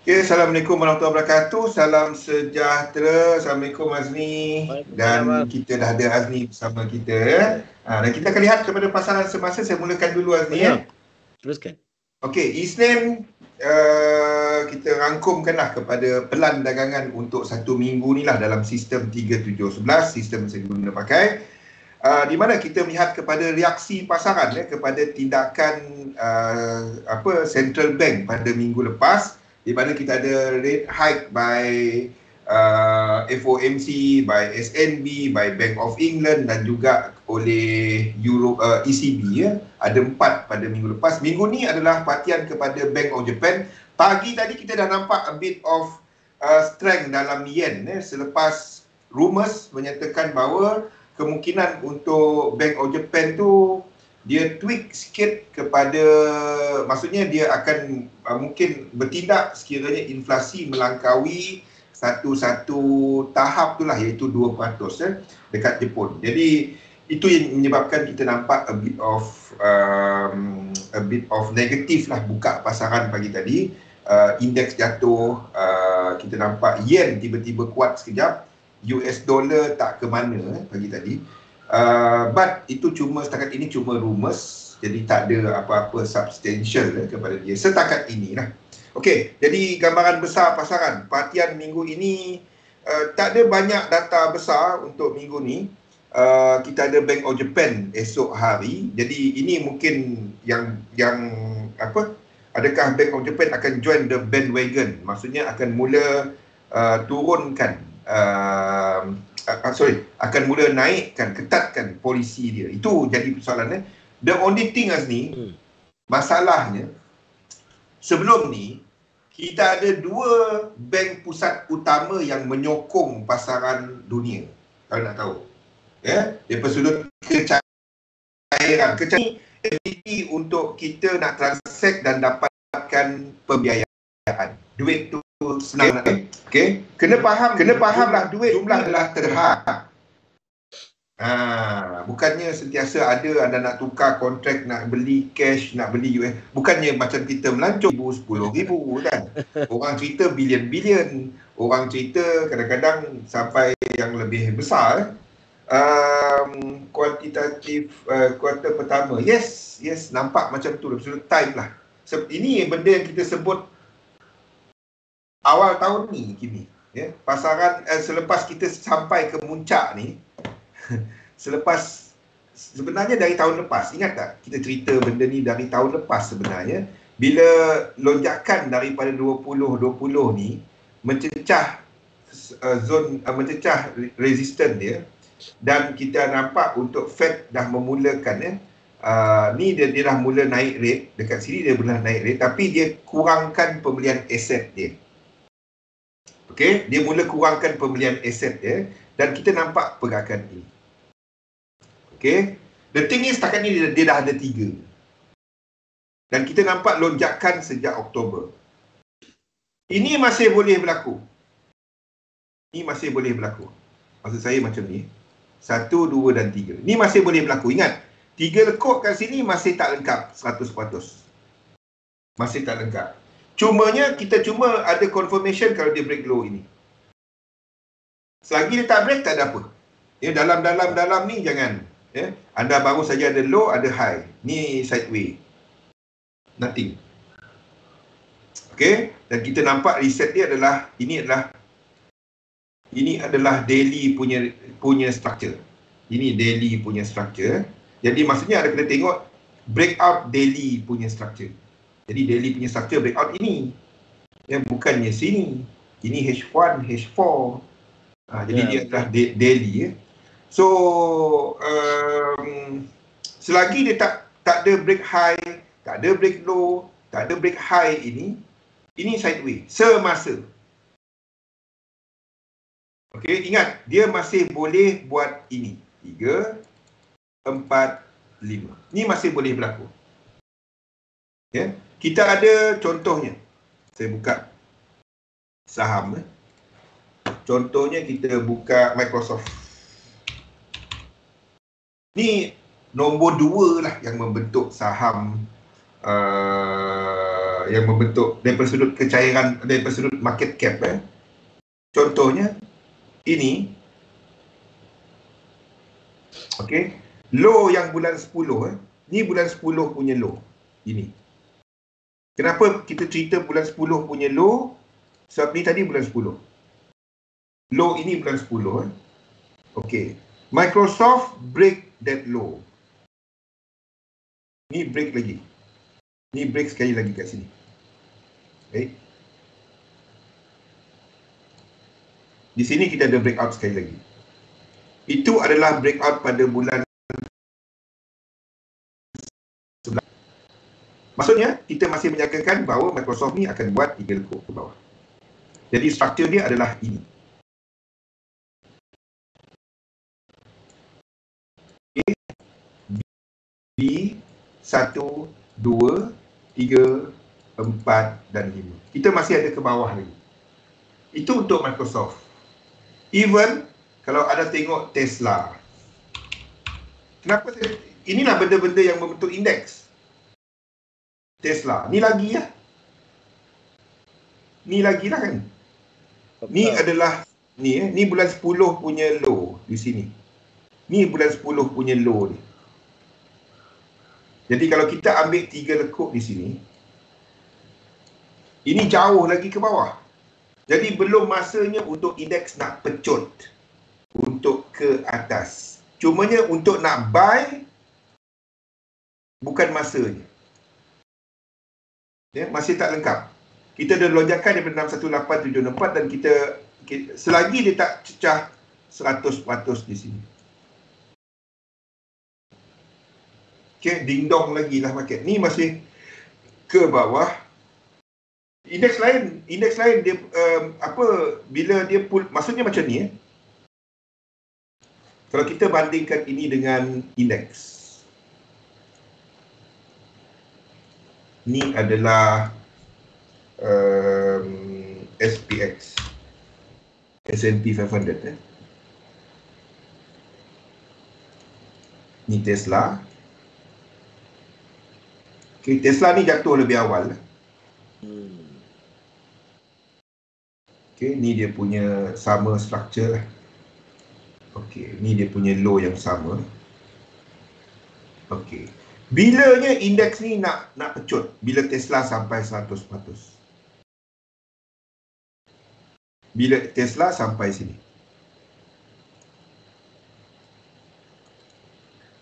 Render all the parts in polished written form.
Okay, Assalamualaikum warahmatullahi wabarakatuh. Salam sejahtera. Assalamualaikum Azmi. Dan kita dah ada Azmi bersama kita. Dan kita akan lihat kepada pasaran semasa. Saya mulakan dulu Azmi. Teruskan. Okey, Isnin kita rangkumkanlah kepada pelan dagangan untuk satu minggu ni lah dalam sistem 3711, sistem yang saya guna pakai. Di mana kita melihat kepada reaksi pasaran kepada tindakan central bank pada minggu lepas, di mana kita ada rate hike by FOMC, by SNB, by Bank of England dan juga oleh ECB. Ada 4 pada minggu lepas. Minggu ni adalah perhatian kepada Bank of Japan. Pagi tadi kita dah nampak a bit of strength dalam yen selepas rumours menyatakan bahawa kemungkinan untuk Bank of Japan tu dia tweak sikit kepada, maksudnya dia akan mungkin bertindak sekiranya inflasi melangkaui satu tahap tu lah, iaitu 2% dekat Jepun. Jadi itu yang menyebabkan kita nampak a bit of negatif lah buka pasaran pagi tadi. Indeks jatuh, kita nampak yen tiba-tiba kuat sekejap, US dollar tak ke mana pagi tadi. But itu setakat ini cuma rumours, jadi tak ada apa-apa substantial kepada dia setakat ini lah. Okey, jadi gambaran besar pasaran perhatian minggu ini, tak ada banyak data besar untuk minggu ni. Kita ada Bank of Japan esok hari, jadi ini mungkin yang adakah Bank of Japan akan join the bandwagon, maksudnya akan mula turunkan akan mula naikkan, ketatkan polisi dia. Itu jadi persoalannya. The only thing Azni, masalahnya sebelum ni kita ada 2 bank pusat utama yang menyokong pasaran dunia. Kalau nak tahu. Daripada sudut kecairan. Ability untuk kita nak transact dan dapatkan pembiayaan. Duit tu senang nak. Okey, kena fahamlah duit jumlah adalah terhad. Bukannya sentiasa ada anda nak tukar kontrak, nak beli cash, nak beli US. Bukannya macam kita melancong RM10,000 kan. Orang cerita bilion-bilion. Orang cerita kadang-kadang sampai yang lebih besar. Kuantitatif kuartal pertama. Yes, nampak macam tu. Absolute time lah. Ini benda yang kita sebut awal tahun ni Kimi. Pasaran selepas kita sampai ke muncak ni, sebenarnya dari tahun lepas, ingat tak kita cerita benda ni dari tahun lepas sebenarnya, bila lonjakan daripada 2020 ni mencecah mencecah resisten dia, dan kita nampak untuk Fed dah memulakan ni dia dah mula naik rate, dekat sini dia mula naik rate, tapi dia kurangkan pembelian aset dia. Okey, dia mula kurangkan pembelian aset dia dan kita nampak pergerakan ini. Okey, the thing is setakat ni dia dah ada 3. Dan kita nampak lonjakan sejak Oktober. Ini masih boleh berlaku. Maksud saya macam ni. 1, 2 dan 3. Ni masih boleh berlaku. Ingat, 3 lekuk kat sini masih tak lengkap 100%. Masih tak lengkap. Cumanya kita cuma ada confirmation kalau dia break low ini. Selagi dia tak break, tak ada apa. Dalam ni jangan. Anda baru saja ada low, ada high. Ni sideway. Nothing. Okey, dan kita nampak reset dia adalah ini adalah daily punya structure. Ini daily punya structure. Jadi maksudnya ada kena tengok breakout daily punya structure. Jadi daily punya structure breakout ini. Bukannya sini. Ini H1, H4. Jadi dia adalah daily. So selagi dia tak ada break high, tak ada break low, tak ada break high ini sideway semasa. Okey, ingat dia masih boleh buat ini. 3, 4, 5. Ni masih boleh berlaku. Kita ada contohnya. Saya buka saham. Contohnya kita buka Microsoft. Ni nombor 2 lah yang membentuk saham yang membentuk daripada sudut kecairan, daripada sudut market cap. Contohnya ini, okey, low yang bulan 10 ni bulan 10 punya low ini. Kenapa kita cerita bulan 10 punya low? Sebab ni tadi bulan 10. Low ini bulan 10. Okey. Microsoft break that low. Ni break lagi. Ni break sekali lagi kat sini. Baik. Di sini kita ada breakout sekali lagi. Itu adalah breakout pada bulan 11. Maksudnya, kita masih menyangkakan bahawa Microsoft ni akan buat 3 lekuk ke bawah. Jadi, struktur dia adalah ini. Okay. B, 1, 2, 3, 4 dan 5. Kita masih ada ke bawah lagi. Itu untuk Microsoft. Even kalau ada tengok Tesla. Kenapa inilah benda-benda yang membentuk indeks. Tesla. Ni lagi ya. Ni lagi lah kan. Ni adalah ni bulan 10 punya low di sini. Ni bulan 10 punya low ni. Jadi kalau kita ambil 3 lekuk di sini, ini jauh lagi ke bawah. Jadi belum masanya untuk indeks nak pecut untuk ke atas. Cumanya untuk nak buy bukan masanya. Ya, masih tak lengkap. Kita dah lonjakan daripada 61874 dan kita selagi dia tak cecah 100% di sini. Okey, ding dong lagi lah market. Ni masih ke bawah. Indeks lain dia bila dia pull, maksudnya macam ni Kalau kita bandingkan ini dengan indeks. Ni adalah SPX. S&P 500 Ni Tesla. Okay, Tesla ni jatuh lebih awal. Okay, ni dia punya sama structure lah. Okay, ni dia punya low yang sama. Okay. Bilanya indeks ni nak pecut? Bila Tesla sampai 100%. Bila Tesla sampai sini.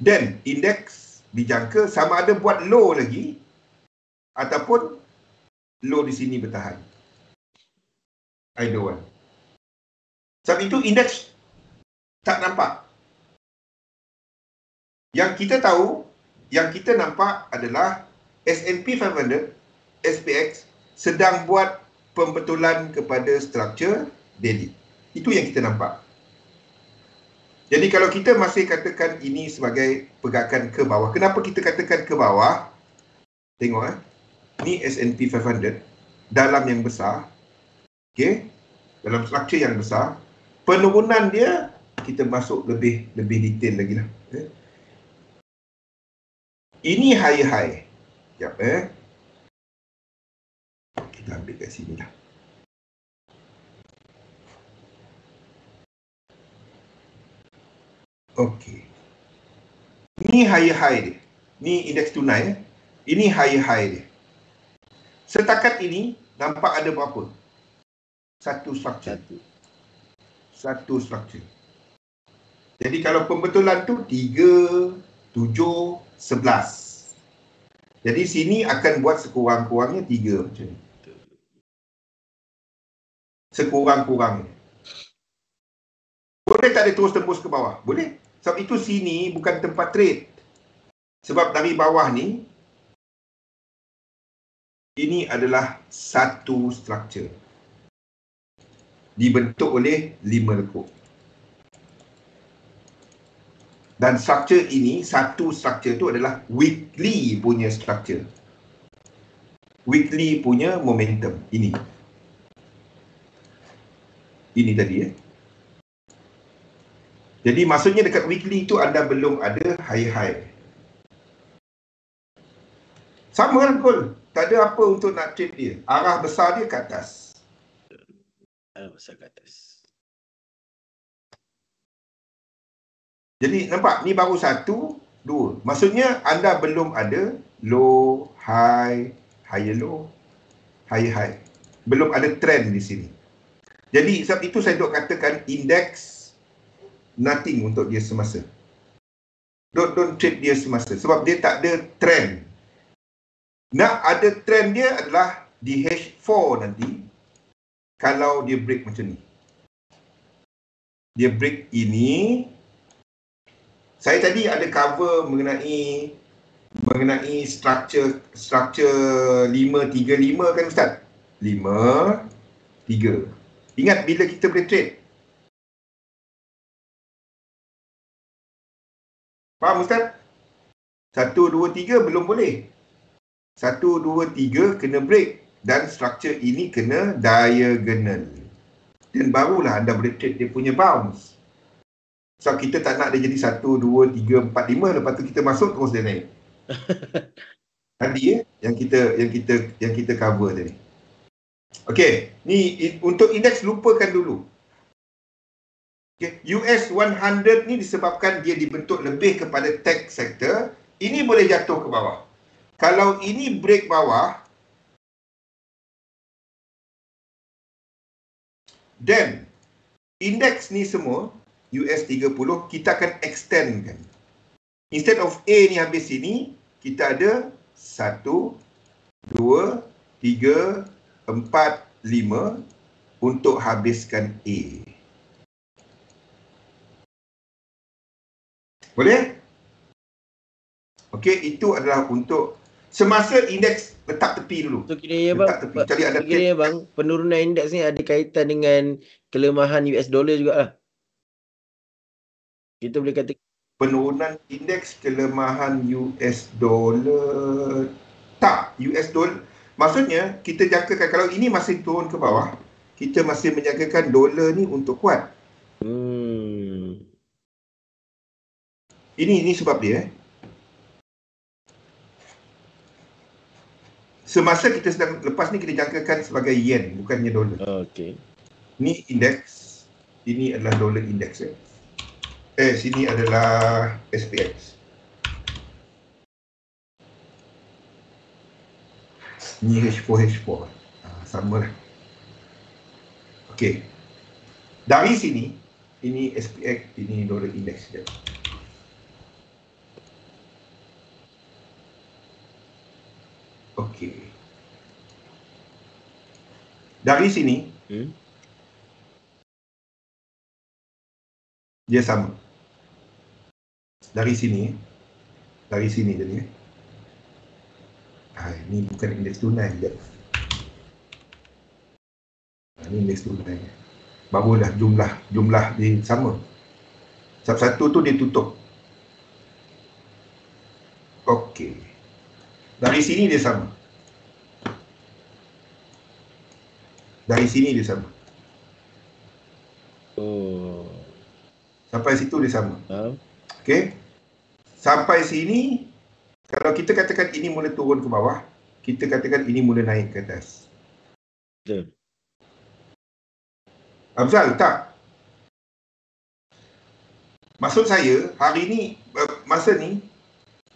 Dan indeks dijangka sama ada buat low lagi ataupun low di sini bertahan. Either one. Sebab itu indeks tak nampak. Yang kita tahu, yang kita nampak adalah S&P 500, SPX sedang buat pembetulan kepada struktur daily. Itu yang kita nampak. Jadi kalau kita masih katakan ini sebagai pergerakan ke bawah. Kenapa kita katakan ke bawah? Tengok ni S&P 500 dalam yang besar. Okey, dalam struktur yang besar, penurunan dia kita masuk lebih detail lagi lah. Ini high. Sekejap kita ambil kat sini lah. Okey. Ini high dia. Ni indeks tunai. Ini high dia. Setakat ini nampak ada berapa? Satu struktur. Jadi kalau pembetulan tu 3, 7, 11. Jadi sini akan buat sekurang-kurangnya 3 macam ni. Sekurang-kurangnya. Boleh tak dia terus tembus ke bawah? Boleh. Sebab itu sini bukan tempat trade. Sebab dari bawah ni, ini adalah satu struktur. Dibentuk oleh 5 lekuk. Dan struktur ini, satu struktur itu adalah weekly punya struktur. Weekly punya momentum. Ini tadi Jadi maksudnya dekat weekly itu anda belum ada high. Sama lah Kul. Tak ada apa untuk nak trade dia. Arah besar dia ke atas. Arah besar ke atas. Jadi nampak ni baru 1, 2. Maksudnya anda belum ada low, high, higher low, higher high. Belum ada trend di sini. Jadi sebab itu saya duk katakan indeks nothing untuk dia semasa. Don't trade dia semasa sebab dia tak ada trend. Nak ada trend dia adalah di H4 nanti kalau dia break macam ni. Dia break ini. Saya tadi ada cover mengenai structure 535 kan Ustaz? 5 3. Ingat bila kita boleh trade? Faham Ustaz? 1 2 3 belum boleh. 1 2 3 kena break dan structure ini kena diagonal. Dan barulah anda boleh trade dia punya bounce. So kita tak nak dia jadi 1 2 3 4 5 lepas tu kita masuk terus dia naik. Tadi yang kita cover tadi. Okey, ni untuk indeks lupakan dulu. Okay. US 100 ni disebabkan dia dibentuk lebih kepada tech sector, ini boleh jatuh ke bawah. Kalau ini break bawah, then indeks ni semua US 30 kita akan extendkan. Instead of A ni habis sini, kita ada 1 2 3 4 5 untuk habiskan A. Boleh? Okey, itu adalah untuk semasa indeks letak tepi dulu. So kiranya bang, penurunan indeks ni ada kaitan dengan kelemahan US dollar jugalah. Kita boleh kata penurunan indeks kelemahan US dollar. Tak, US dollar. Maksudnya kita jangkakan kalau ini masih turun ke bawah, kita masih menjangkakan dolar ni untuk kuat. Ini sebab dia. Semasa kita sedang lepas ni kita jangkakan sebagai yen, bukannya dolar. Okey. Ni indeks, ini adalah dolar indeks. Sini adalah SPX. Ni H4. Sama lah. Okey. Dari sini, ini SPX, ini dolar indeks dia. Okey. Dari sini, dia sama. Dari sini jadi. Ini bukan indeks tunai je. Ini indeks tunai. Barulah jumlah dia sama. Satu tu dia tutup. Okey. Dari sini dia sama. Dari sini dia sama. Sampai situ dia sama. Okey. Sampai sini, kalau kita katakan ini mula turun ke bawah, kita katakan ini mula naik ke atas. Betul. Afzal, tak? Maksud saya, hari ni, masa ni,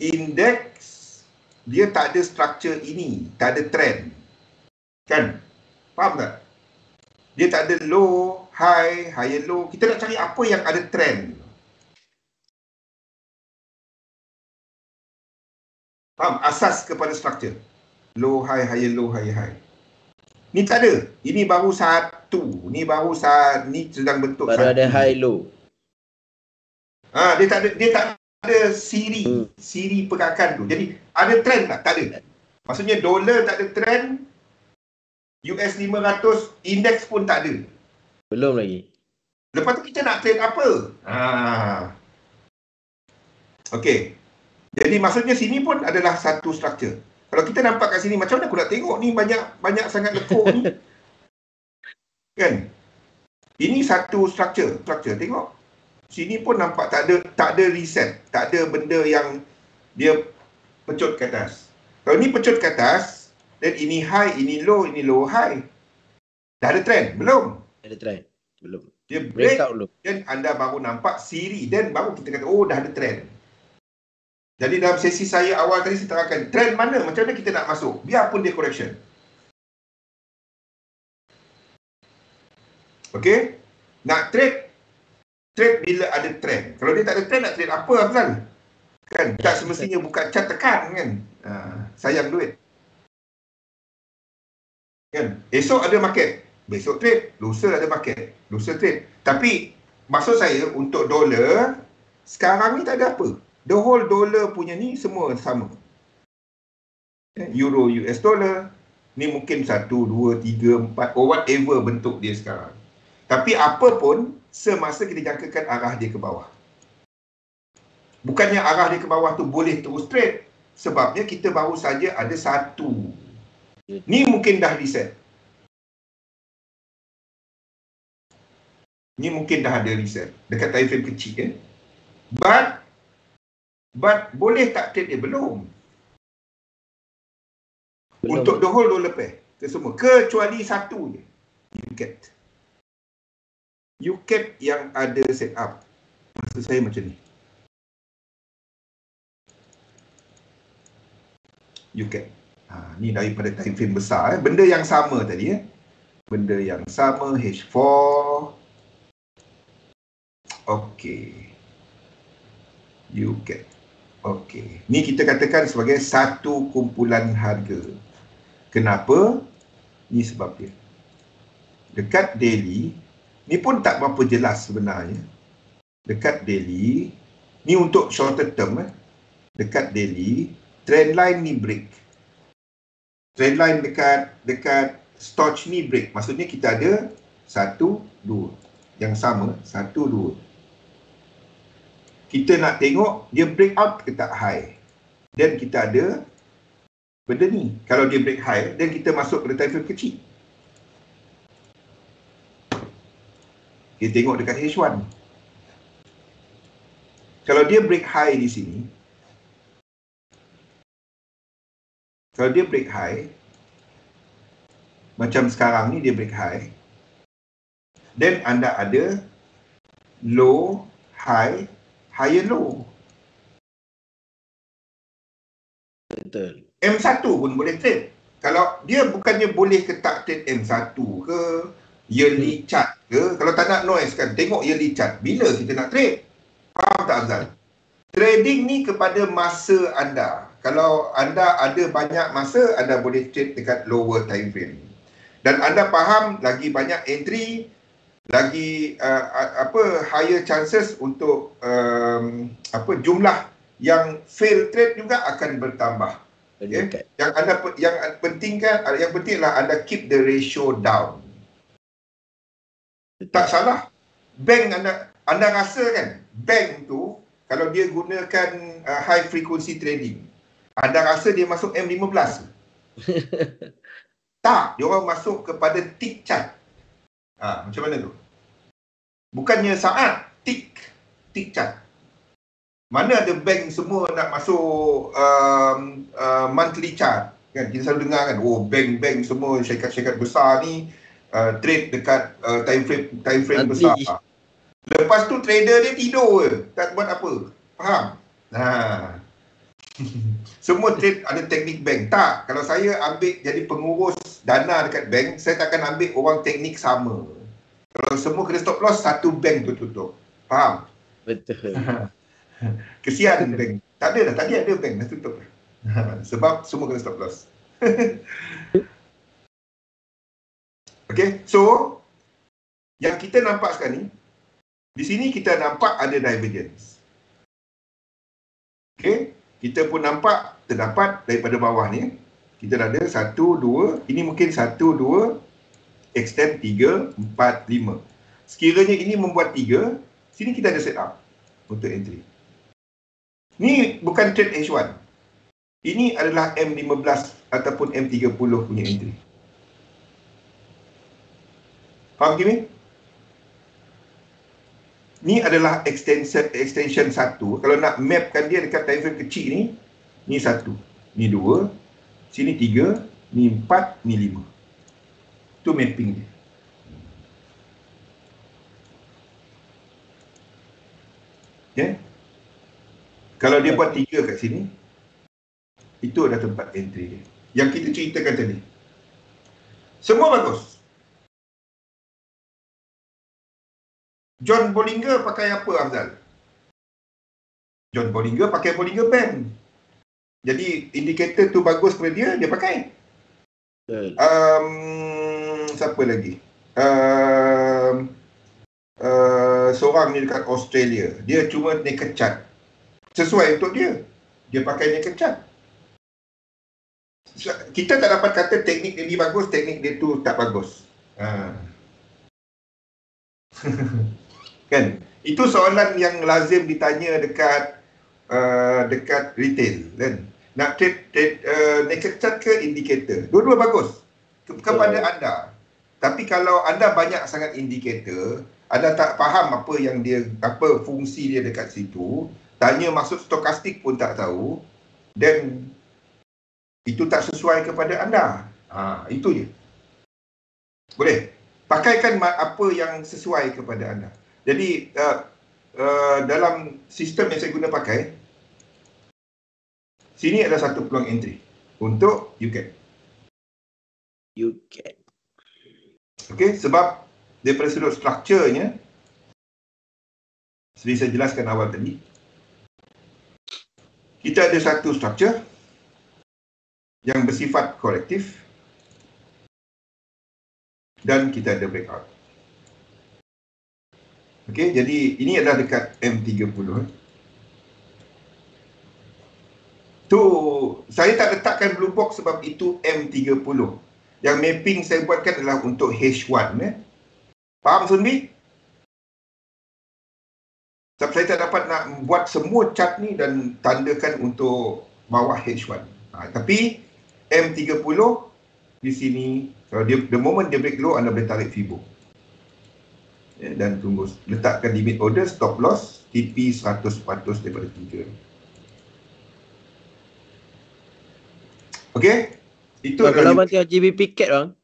indeks dia tak ada structure ini, tak ada trend. Kan? Faham tak? Dia tak ada low, high, higher low. Kita nak cari apa yang ada trend. Faham? Asas kepada structure. Low, high, higher low, higher high. Ni tak ada. Ini baru satu. Ni baru ni sedang bentuk baru satu. Ada high low. Dia tak ada siri pergerakan tu. Jadi ada trend tak? Tak ada. Maksudnya dolar tak ada trend, US 500 indeks pun tak ada. Belum lagi. Lepas tu kita nak trade apa? Okey. Jadi maksudnya sini pun adalah satu structure. Kalau kita nampak kat sini, macam mana aku nak tengok ni banyak sangat lekuk ni. Kan? Ini satu structure. Tengok. Sini pun nampak tak ada reset. Tak ada benda yang dia pecut ke atas. Kalau ni pecut ke atas, dan ini high, ini low high. Dah ada trend? Belum. Ada trend? Belum. Dia break, dan anda baru nampak siri, dan baru kita kata, oh dah ada trend. Jadi dalam sesi saya awal tadi, saya terangkan trend mana, macam mana kita nak masuk, biarpun dia correction. Okey? Nak trade bila ada trend. Kalau dia tak ada trend, nak trade apa, Afzal? Kan? Tak semestinya buka chart tekan, kan? Sayang duit. Kan? Esok ada market, besok trade. Lusa ada market, lusa trade. Tapi maksud saya untuk dolar sekarang ni tak ada apa. The whole dollar punya ni semua sama. Euro US dollar ni mungkin 1, 2, 3, 4 or whatever bentuk dia sekarang. Tapi apa pun semasa kita jangkakan arah dia ke bawah. Bukannya arah dia ke bawah tu boleh terus trade. Sebabnya kita baru saja ada satu. Ni mungkin dah reset. Ni mungkin dah ada reset. Dekat time frame kecil, kan? But boleh tak trade dia? Belum. Untuk the whole dollar pair. Ke semua. Kecuali satu je. UCAT yang ada set up. Maksud saya macam ni. UCAT. Ni daripada time frame besar. Benda yang sama tadi. Benda yang sama. H4. Okey. UCAT. Okey. Ni kita katakan sebagai satu kumpulan harga. Kenapa? Ni sebab dia. Dekat daily, ni pun tak berapa jelas sebenarnya. Dekat daily, ni untuk shorter term. Dekat daily, trend line ni break. Trend line dekat Stoch ni break. Maksudnya kita ada 1, 2. Yang sama, 1, 2. Kita nak tengok dia break out ke tak high. Dan kita ada benda ni. Kalau dia break high, dan kita masuk pada time frame kecil. Kita tengok dekat H1. Kalau dia break high di sini, kalau dia break high, macam sekarang ni dia break high, then anda ada low, high, higher low. Betul. M1 pun boleh trade. Kalau dia bukannya boleh ke tak trade M1 ke, yearly chart ke, kalau tak nak noise kan, tengok yearly chart. Bila kita nak trade? Faham tak, Azal? Trading ni kepada masa anda. Kalau anda ada banyak masa, anda boleh trade dekat lower time frame. Dan anda faham lagi banyak entry, lagi higher chances untuk jumlah yang fail trade juga akan bertambah. Okay? Yang penting adalah anda keep the ratio down. Tak salah. Bank anda rasa kan, bank tu kalau dia gunakan high frequency trading, anda rasa dia masuk M15? Tak, dia orang masuk kepada tick chart. Macam mana tu? Bukannya saat, tick chart. Mana ada bank semua nak masuk monthly chart, kan? Kita selalu dengar kan, oh bank semua syarikat-syarikat besar ni trade dekat time frame besar. Lepas tu trader dia tidur je, tak buat apa. Faham? Semua trade ada teknik bank. Tak, kalau saya ambil jadi pengurus dana dekat bank, saya takkan ambil orang teknik sama. Kalau semua kena stop loss, satu bank tu tutup. Faham? Betul. Kesian bank. Tak ada dah, tadi ada bank dah tutup. Sebab semua kena stop loss. Okay, so yang kita nampak sekarang ni, di sini kita nampak ada divergence. Okay, kita pun nampak terdapat daripada bawah ni. Kita dah ada 1, 2, ini mungkin 1, 2, extend 3, 4, 5. Sekiranya ini membuat 3, sini kita ada setup untuk entry. Ni bukan trade H1. Ini adalah M15 ataupun M30 punya entry. Faham Kimi? Ni adalah extension 1. Kalau nak mapkan dia dekat time frame kecil ni, ni 1, ni 2, Sini 3, ni 4, ni 5. Itu mapping dia. Okay. Kalau dia buat 3 kat sini, itu adalah tempat entry dia. Yang kita ceritakan tadi. Semua bagus. John Bollinger pakai apa, Afzal? John Bollinger pakai Bollinger Band. Jadi indikator tu bagus pada dia, dia pakai. Siapa lagi? Seorang ni dekat Australia, dia cuma naked chart. Sesuai untuk dia. Dia pakai naked chart. Kita tak dapat kata teknik dia ni bagus, teknik dia tu tak bagus. Kan? Itu soalan yang lazim ditanya dekat dekat retail, kan? Nak trade naked chart ke indikator? Dua-dua bagus kepada anda. Tapi kalau anda banyak sangat indikator, anda tak faham apa yang dia, apa fungsi dia dekat situ, tanya maksud stokastik pun tak tahu, dan itu tak sesuai kepada anda. Itu je. Boleh? Pakaikan apa yang sesuai kepada anda. Jadi dalam sistem yang saya guna pakai, sini ada satu peluang entry untuk UCAT. Okey, sebab daripada sudut strukturnya, seperti saya jelaskan awal tadi, kita ada satu struktur yang bersifat korektif dan kita ada breakout. Okey, jadi ini adalah dekat M30. Tu saya tak letakkan blue box sebab itu M30. Yang mapping saya buatkan adalah untuk H1. Faham, Sunbi? Sebab saya tak dapat nak buat semua chart ni dan tandakan untuk bawah H1. Tapi M30 di sini, kalau dia, the moment dia break low, anda boleh tarik Fibo. Dan tunggu, letakkan limit order, stop loss, TP 100% daripada 3. Okey? Itu kalau abang tengok GBP CAT bang,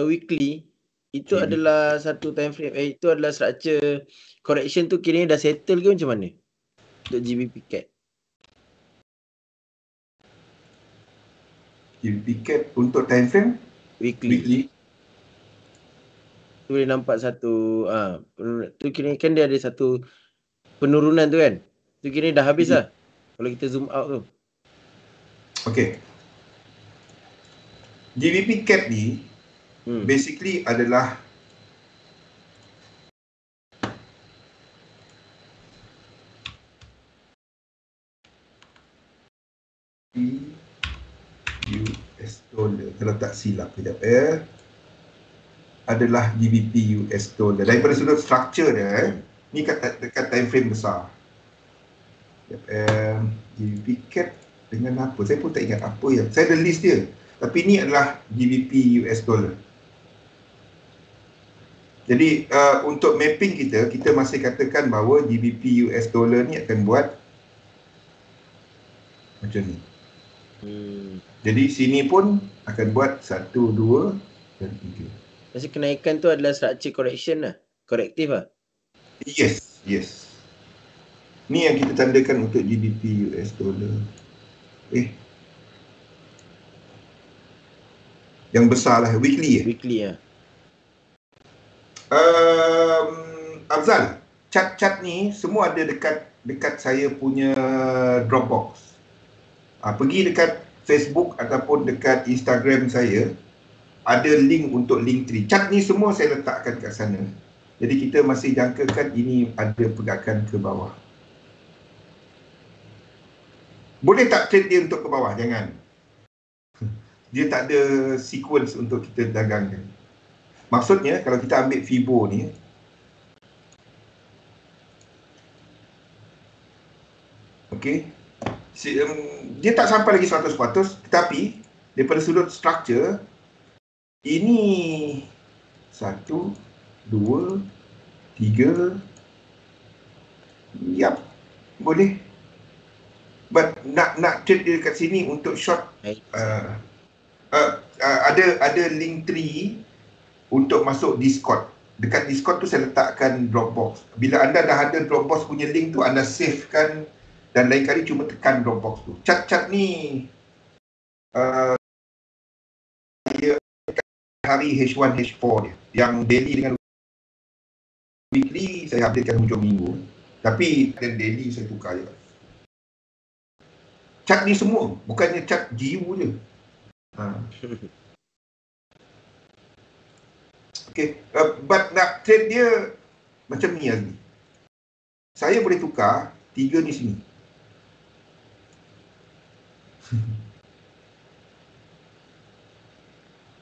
weekly, itu GBP. adalah satu time frame, itu adalah structure correction tu kiranya dah settle ke macam mana? Untuk GBP CAT. GBP CAT untuk time frame? Weekly. Tu boleh nampak satu, tu kiranya kan dia ada satu penurunan tu kan? Tu kiranya dah habis lah. Kalau kita zoom out tu. Okey. GBP CAT ni basically adalah US dollar, kalau tak silap kejap adalah GBP US dollar. Daripada sudut structure dia ni dekat time frame besar. GBP CAT dengan apa? Saya pun tak ingat apa yang. Saya ada list dia. Tapi ni adalah GBP US dollar. Jadi untuk mapping kita masih katakan bahawa GBP US dollar ni akan buat macam ni. Jadi sini pun akan buat 1, 2 dan 3. Maksud kenaikan tu adalah structure correction lah. Korektif lah. Yes. Ni yang kita tandakan untuk GBP US dollar. Yang besar lah, weekly Weekly lah. Afzal, cat-cat ni semua ada dekat saya punya Dropbox. Pergi dekat Facebook ataupun dekat Instagram saya, ada link untuk Linktree. Cat ni semua saya letakkan kat sana. Jadi kita masih jangkakan ini ada pergerakan ke bawah. Boleh tak trade dia untuk ke bawah? Jangan. Dia tak ada sequence untuk kita dagangkan. Maksudnya kalau kita ambil Fibo ni, okey, dia tak sampai lagi 100%, tetapi daripada sudut structure, ini 1, 2, 3, yap, boleh. But nak trade dia dekat sini untuk short, ada link tree untuk masuk Discord. Dekat Discord tu saya letakkan Dropbox. Bila anda dah ada Dropbox punya link tu, anda save kan, dan lain kali cuma tekan Dropbox tu. Chart ni dia hari H1, H4 dia. Yang daily dengan weekly saya updatekan hujung minggu. Tapi daily saya tukar je. Chart ni semua, bukannya chart GU je. Okay, but nak trade dia macam ni Azmi. Saya boleh tukar 3 di sini.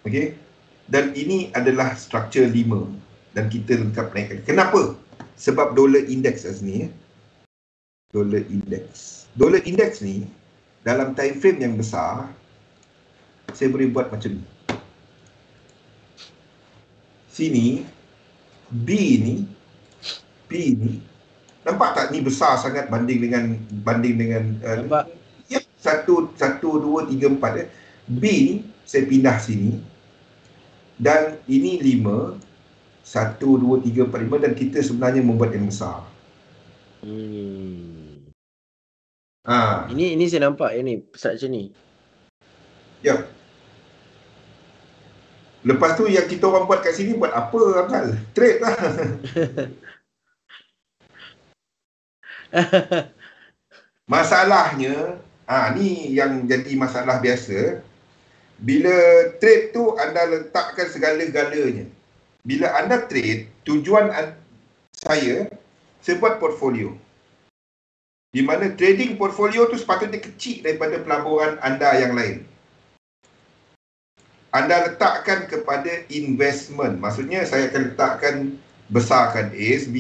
Okay, dan ini adalah struktur 5 dan kita lengkap naikkan. Kenapa? Sebab dollar index Azmi. Dollar index ni dalam time frame yang besar, saya boleh buat macam ni. Sini B ni nampak tak ni besar sangat banding dengan nampak? Yep, 1 2 3 4 B ni saya pindah sini dan ini 5 1 2 3 4 5 dan kita sebenarnya membuat yang besar. Ini saya nampak yang ni pesat macam ni. Yep. Lepas tu yang kita orang buat kat sini buat apa Abdul? Trade lah. Masalahnya, ni yang jadi masalah biasa. Bila trade tu anda letakkan segala-galanya. Bila anda trade, tujuan saya buat portfolio. Di mana trading portfolio tu sepatutnya kecil daripada pelaburan anda yang lain. Anda letakkan kepada investment. Maksudnya saya akan letakkan besarkan ASB,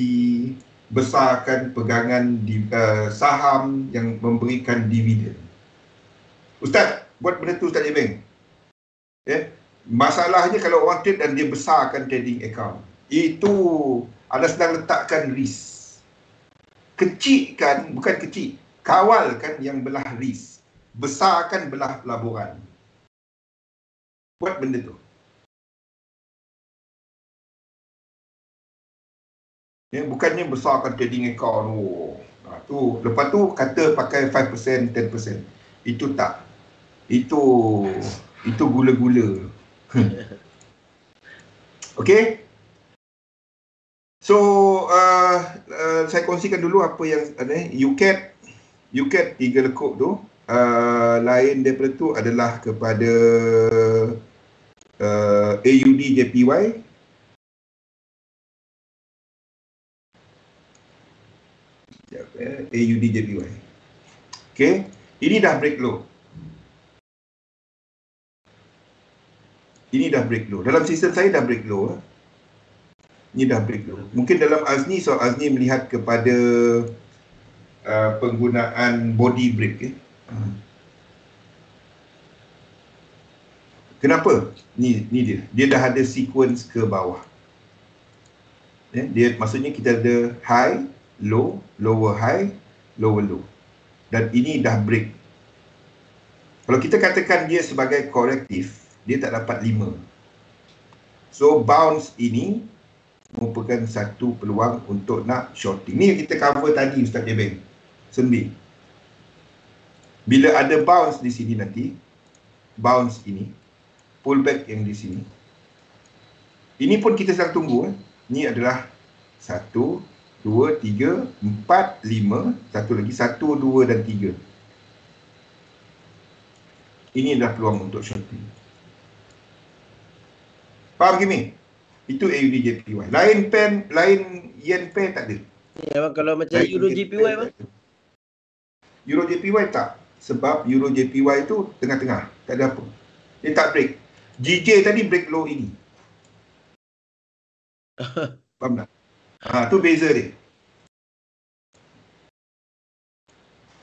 besarkan pegangan saham yang memberikan dividen. Ustaz, buat benda tu Ustaz Jebeng. Masalahnya kalau orang trade dan dia besarkan trading account, itu anda sedang letakkan risk. Kecilkan, bukan kecil, kawalkan yang belah risk. Besarkan belah pelaburan. Buat benda tu. Bukannya besarkan trading account. Tu lepas tu kata pakai 5%, 10%. Itu tak. Itu gula-gula. Okay. So saya kongsikan dulu apa yang UCAT 3 lekuk tu. Lain daripada tu adalah kepada AUD JPY. AUD JPY. Okay, ini dah break low. Dalam sistem saya dah break low. Ini dah break low. Mungkin dalam Azni, so Azni melihat kepada penggunaan body break. Kenapa? Ni dia. Dia dah ada sequence ke bawah. Dia maksudnya kita ada high, low, lower high, lower low. Dan ini dah break. Kalau kita katakan dia sebagai korektif, dia tak dapat 5. So bounce ini merupakan satu peluang untuk nak shorting. Ni kita cover tadi Ustaz Jebeng. Sembi. Bila ada bounce di sini nanti, bounce ini, pullback yang di sini. Ini pun kita sedang tunggu. Ini adalah 1, 2, 3, 4, 5. Satu lagi, 1, 2 dan 3. Ini adalah peluang untuk shorting. Faham Kimi? Itu AUD JPY. Lain yen pair tak ada. Ya, kalau macam Euro JPY bang? Euro JPY tak. Sebab Euro JPY tu tengah-tengah. Tak ada apa. Dia tak break. GJ tadi break low ini. Faham tak? Tu beza dia.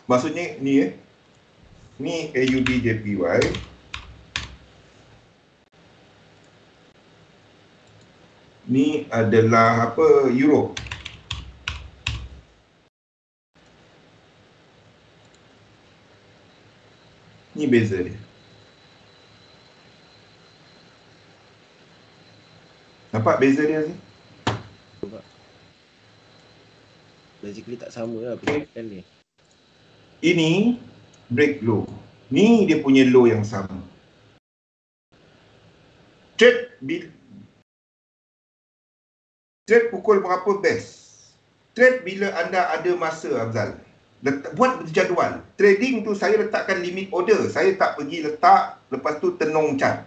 Maksudnya ni ni AUD JPY. Ni adalah apa? Euro. Ni beza dia. Nampak beza dia ni? Basically tak sama lah Okay. kan ni. Ini break low. Ni dia punya low yang sama. Trade pukul berapa best? Trade bila anda ada masa, Afzal. Buat jadual. Trading tu saya letakkan limit order. Saya tak pergi letak, lepas tu tenung chart.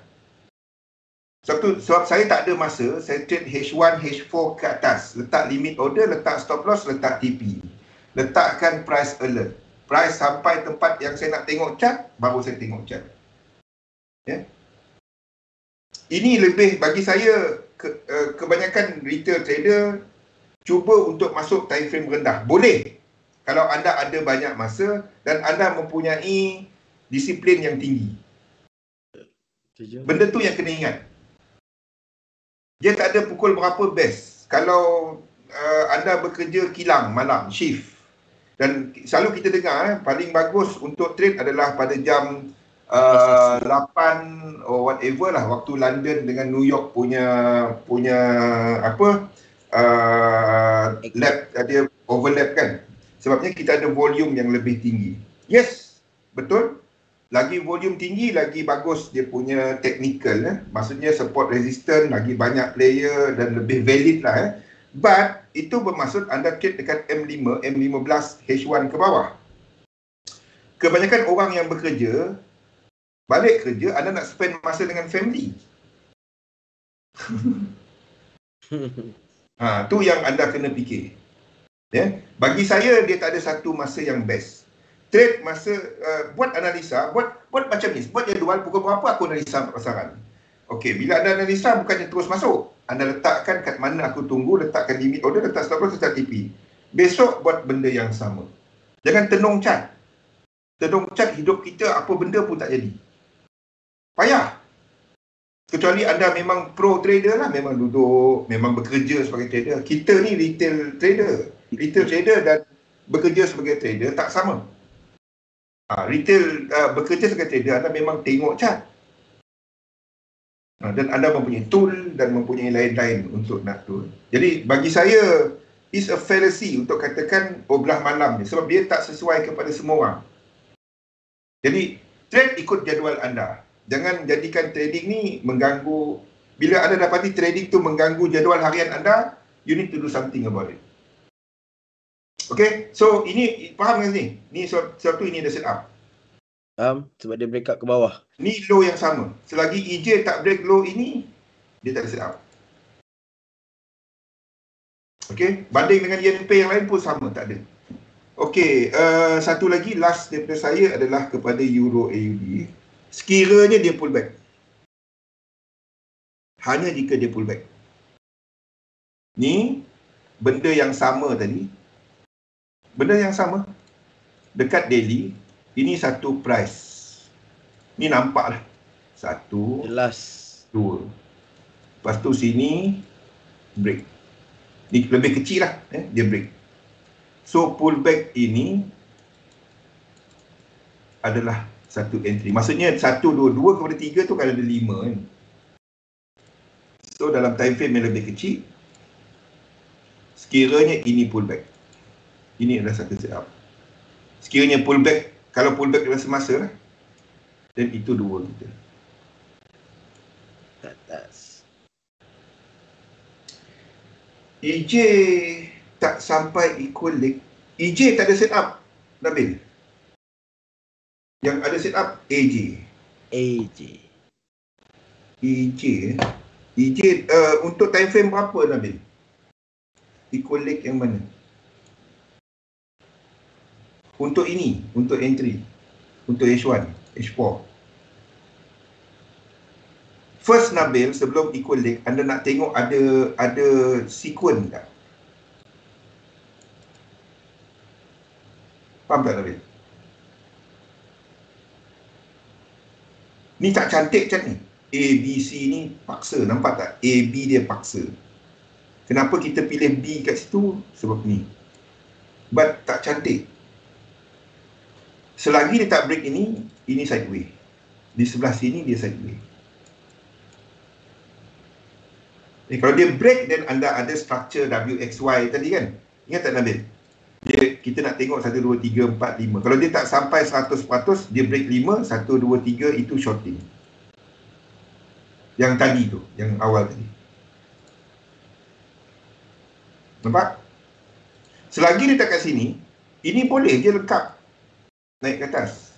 Sebab saya tak ada masa, saya trade H1, H4 ke atas. Letak limit order, letak stop loss, letak TP. Letakkan price alert. Price sampai tempat yang saya nak tengok chart, baru saya tengok chart. Ya. Ini lebih bagi saya, kebanyakan retail trader cuba untuk masuk time frame rendah. Boleh. Kalau anda ada banyak masa dan anda mempunyai disiplin yang tinggi. Benda tu yang kena ingat. Dia tak ada pukul berapa best. Kalau anda bekerja kilang malam, shift. Dan selalu kita dengar paling bagus untuk trade adalah pada jam 8 or whatever lah, waktu London dengan New York punya apa lap, dia overlap kan. Sebabnya kita ada volume yang lebih tinggi. Yes, betul. Lagi volume tinggi, lagi bagus dia punya technical. Maksudnya support resistance, lagi banyak player dan lebih valid lah. But, itu bermaksud anda trade dekat M5, M15, H1 ke bawah. Kebanyakan orang yang bekerja, balik kerja, anda nak spend masa dengan family. Tu yang anda kena fikir. Ya? Bagi saya, dia tak ada satu masa yang best. Trade masa, buat analisa, buat macam ni. Buat jadual, pukul berapa aku analisa pasaran. Okey, bila anda analisa, bukannya terus masuk. Anda letakkan kat mana aku tunggu, letakkan limit order, letak stop loss, letak TP. Besok buat benda yang sama. Jangan tenung chart. Tenung chart, hidup kita apa benda pun tak jadi. Payah. Kecuali anda memang pro trader lah, memang duduk, memang bekerja sebagai trader. Kita ni retail trader. Retail trader dan bekerja sebagai trader tak sama. Retail bekerja sebagai trader, anda memang tengok chart. Dan anda mempunyai tool dan mempunyai lain-lain untuk nak tool. Jadi bagi saya, is a fallacy untuk katakan belah malam ni. Sebab dia tak sesuai kepada semua orang. Jadi, trade ikut jadual anda. Jangan jadikan trading ni mengganggu. Bila anda dapati trading tu mengganggu jadual harian anda, you need to do something about it. Okay, so ini faham kan ni? Ni suatu ini ada set up. Sebab dia break up ke bawah. Ni low yang sama. Selagi EJ tak break low ini, dia tak ada set up. Okay, banding dengan INP yang lain pun sama, tak ada. Okay, satu lagi last daripada saya adalah kepada Euro AUD. Sekiranya dia pullback. Hanya jika dia pullback. Ni benda yang sama tadi. Benda yang sama. Dekat daily, ini satu price. Ni nampak lah. Satu. Jelas. Dua. Lepas tu sini, break. Ni lebih kecil lah. Dia break. So, pullback ini adalah satu entry. Maksudnya, 1, 2, 2 kepada 3 tu kalau ada 5 kan. So, dalam time frame yang lebih kecil, sekiranya ini pullback. Ini adalah satu setup. Sekiranya pullback, kalau pullback adalah semasa lah, dan itu dua kita. Atas. EJ tak sampai equal leg. EJ tak ada setup, Nabil. Yang ada setup AJ. EJ untuk time frame berapa, Nabil? Equal leg yang mana? Untuk ini, untuk entry, untuk H1, H4. First, Nabil, sebelum equal leg, anda nak tengok ada sequence tak? Faham tak, Nabil? Ni tak cantik macam ni. A, B, C ni paksa, nampak tak? A, B dia paksa. Kenapa kita pilih B kat situ? Sebab ni. But tak cantik. Selagi dia tak break ini ini sideway. Di sebelah sini dia sideway. Kalau dia break, then anda ada structure WXY tadi kan. Ingat tak Nabil? Kita nak tengok 1, 2, 3, 4, 5. Kalau dia tak sampai 100%, dia break 5, 1, 2, 3 itu shorting. Yang tadi tu, yang awal tadi. Nampak? Selagi dia tak kat sini, ini boleh je lekap naik ke atas.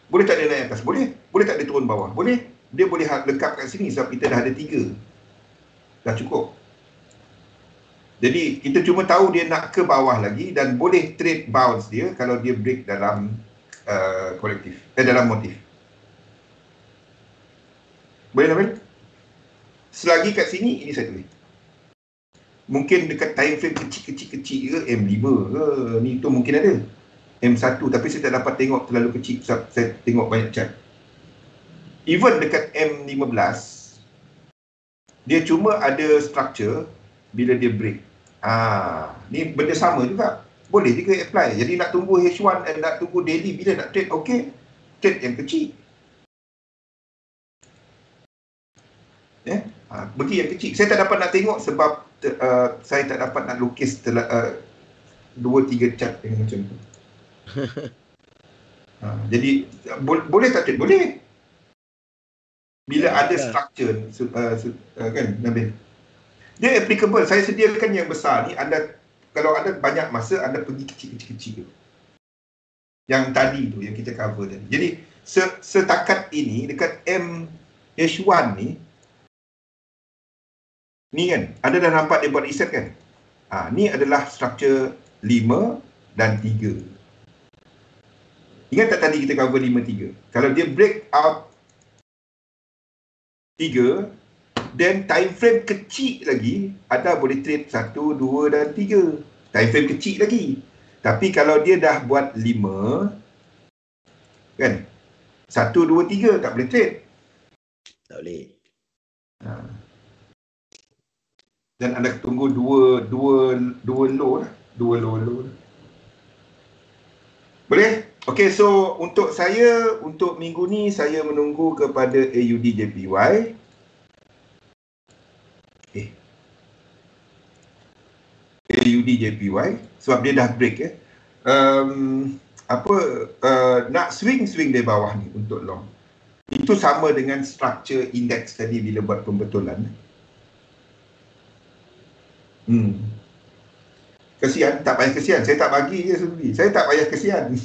Boleh tak dia naik atas? Boleh. Boleh tak dia turun bawah? Boleh. Dia boleh lekap kat sini sebab kita dah ada 3. Dah cukup. Jadi kita cuma tahu dia nak ke bawah lagi dan boleh trade bounce dia kalau dia break dalam kolektif, dalam motif. Boleh Nabil? Selagi kat sini, ini sideway. Mungkin dekat time frame kecil-kecil ke, M5 ke, ni tu mungkin ada. M1, tapi saya tak dapat tengok terlalu kecil sebab saya tengok banyak chart. Even dekat M15, dia cuma ada structure bila dia break. Ni benda sama juga. Boleh juga apply. Jadi nak tunggu H1 dan nak tunggu daily bila nak trade, okey. Trade yang kecil. Bagi yang kecil. Saya tak dapat nak tengok sebab saya tak dapat nak lukis 2-3 chart yang macam tu. Jadi boleh tak trade? Boleh. Bila ada structure kan Nabil. Dia applicable. Saya sediakan yang besar ni. Kalau ada banyak masa, anda pergi kecil-kecil. Yang tadi tu yang kita cover tadi. Jadi setakat ini dekat MH1 ni kan, anda dah nampak dia buat reset kan? Ni adalah structure 5 dan 3. Ingat tak tadi kita cover 5-3? Kalau dia break out 3, then time frame kecil lagi, anda boleh trade 1, 2 dan 3. Time frame kecil lagi. Tapi kalau dia dah buat 5, kan? 1, 2, 3 tak boleh trade. Tak boleh. Dan anda tunggu dua low lah. 2 low. Boleh? Okey, so untuk minggu ni saya menunggu kepada AUD JPY. AUD JPY sebab dia dah break nak swing dari bawah ni untuk long. Itu sama dengan structure index tadi bila buat pembetulan. Kesian, tak payah kesian. Saya tak bagi je sendiri. Saya tak payah kesian.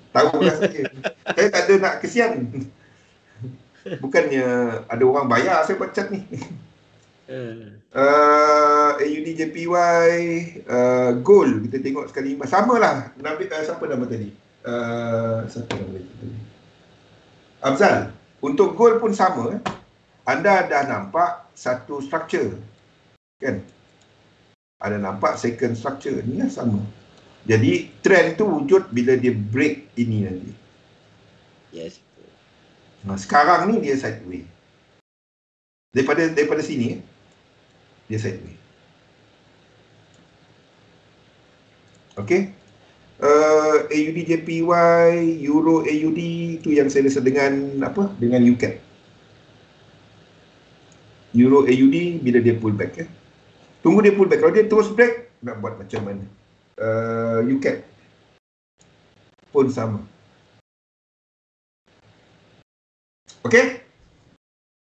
Tahulah saya. Saya tak ada nak kesian. Bukannya ada orang bayar saya buat chat ni. AUD JPY gold kita tengok sekali samalah. Nabi siapa nama tadi? Siapa nama tadi? Afzal. Untuk gold pun sama. Anda dah nampak satu structure. Kan? Ada nampak second structure ni lah sama. Jadi trend tu wujud bila dia break ini nanti. Yes. Sekarang ni dia sideway. Daripada sini dia sideway. Okey. AUD JPY, Euro AUD tu yang saya rasa dengan dengan UCAD. Euro AUD bila dia pull back Tunggu dia pull back. Kalau dia terus break, nak buat macam mana? UCAD pun sama. Okey?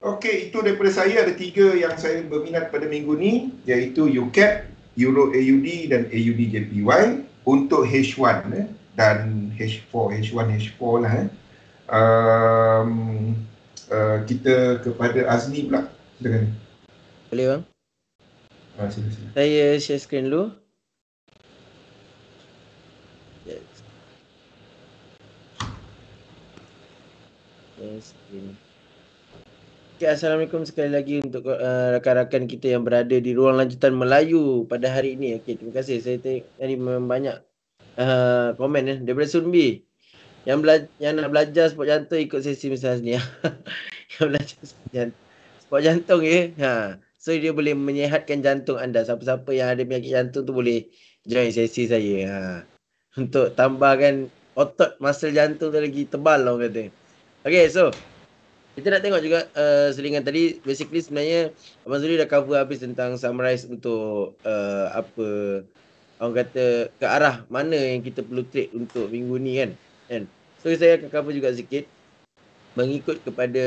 Okey, itu daripada saya. Ada 3 yang saya berminat pada minggu ni, iaitu UCAD, Euro AUD dan AUD JPY. Untuk H1 dan H4, H1, H4 lah. Kita kepada Azni pula. Silakan. Boleh bang? Sila. Saya share screen dulu. Yes. Okay, Assalamualaikum sekali lagi untuk rakan-rakan kita yang berada di ruang lanjutan Melayu pada hari ini. Okay, terima kasih. Saya tengok tadi memang banyak komen daripada Sunbi. Yang nak belajar sport jantung ikut sesi misalnya ni. Yang belajar sport jantung so dia boleh menyihatkan jantung anda. Siapa-siapa yang ada penyakit jantung tu boleh join sesi saya. Untuk tambahkan otot muscle jantung tu lagi tebal lah orang kata. Okay, so kita nak tengok juga selingan tadi. Basically sebenarnya Abang Zuri dah cover habis tentang summarize untuk apa orang kata ke arah mana yang kita perlu trade untuk minggu ni kan. So saya akan cover juga sikit mengikut kepada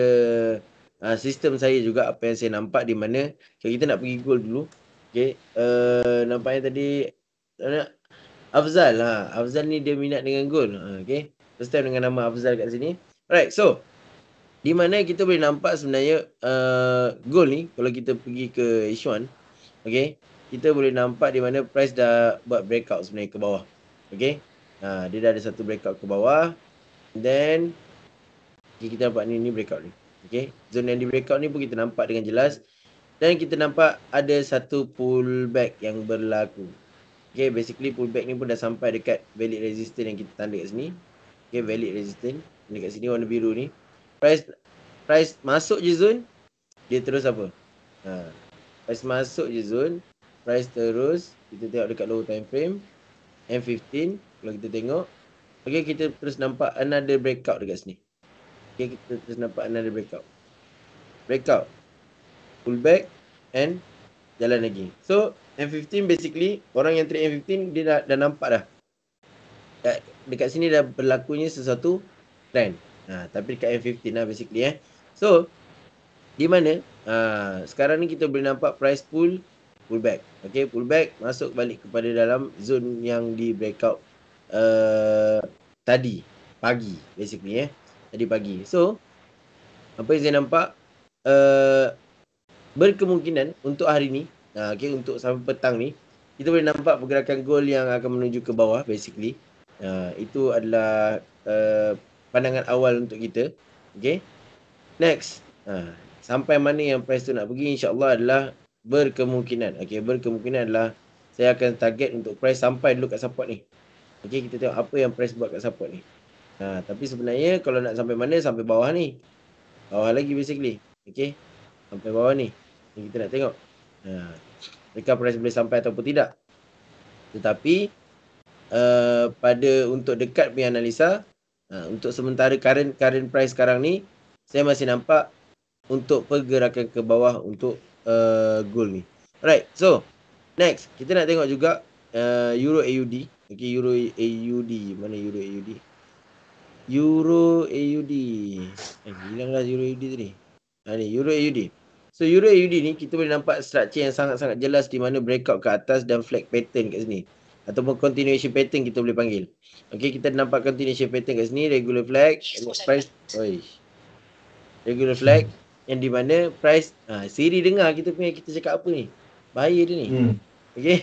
sistem saya juga apa yang saya nampak di mana. Okay, kita nak pergi gold dulu. Okay, nampaknya tadi Afzal. Afzal ni dia minat dengan gold. Okay, first time dengan nama Afzal kat sini. Alright, so di mana kita boleh nampak sebenarnya gold ni kalau kita pergi ke H1, okay, kita boleh nampak di mana price dah buat breakout sebenarnya ke bawah. Okay, dia dah ada satu breakout ke bawah. Then kita nampak ni breakout ni. Okay, zone yang di breakout ni pun kita nampak dengan jelas. Dan kita nampak ada satu pullback yang berlaku. Okay, basically pullback ni pun dah sampai dekat valid resistance yang kita tanda kat sini. Okay, valid resistance dekat sini warna biru ni. Price masuk je zone, dia terus apa? Price masuk je zone, price terus, kita tengok dekat lower time frame, M15, kalau kita tengok, okay, kita terus nampak another breakout dekat sini. Okay, kita terus nampak another breakout. Breakout, pullback, and jalan lagi. So, M15 basically, orang yang trade M15, dia dah nampak dah. Dekat sini dah berlakunya sesuatu trend. Tapi dekat M15 lah basically So, di mana sekarang ni kita boleh nampak price pullback. Okay, pullback masuk balik kepada dalam zone yang di breakout tadi pagi basically tadi pagi. So, apa yang saya nampak berkemungkinan untuk hari ni, okay, untuk sampai petang ni, kita boleh nampak pergerakan gold yang akan menuju ke bawah basically. Itu adalah pandangan awal untuk kita. Okay, next, sampai mana yang price tu nak pergi, insyaAllah adalah berkemungkinan. Okay, berkemungkinan adalah saya akan target untuk price sampai dulu kat support ni. Okay, kita tengok apa yang price buat kat support ni. Tapi sebenarnya kalau nak sampai mana, sampai bawah ni. Bawah lagi basically. Okay, sampai bawah ni. Kita nak tengok adakah price boleh sampai ataupun tidak. Tetapi pada untuk dekat punya analisa, untuk sementara current price sekarang ni, saya masih nampak untuk pergerakan ke bawah untuk gold ni. Alright, so next kita nak tengok juga Euro AUD. Okay, Euro AUD. Mana Euro AUD? Euro AUD. Hilanglah Euro AUD tadi. Ni Euro AUD. So Euro AUD ni kita boleh nampak structure yang sangat-sangat jelas di mana breakout ke atas dan flag pattern kat sini. Ataupun continuation pattern kita boleh panggil. Okay, kita nampak continuation pattern kat sini. Regular flag. Price. Regular flag. Yang di mana price. Siri dengar kita cakap apa ni. Bahaya dia ni. Okay.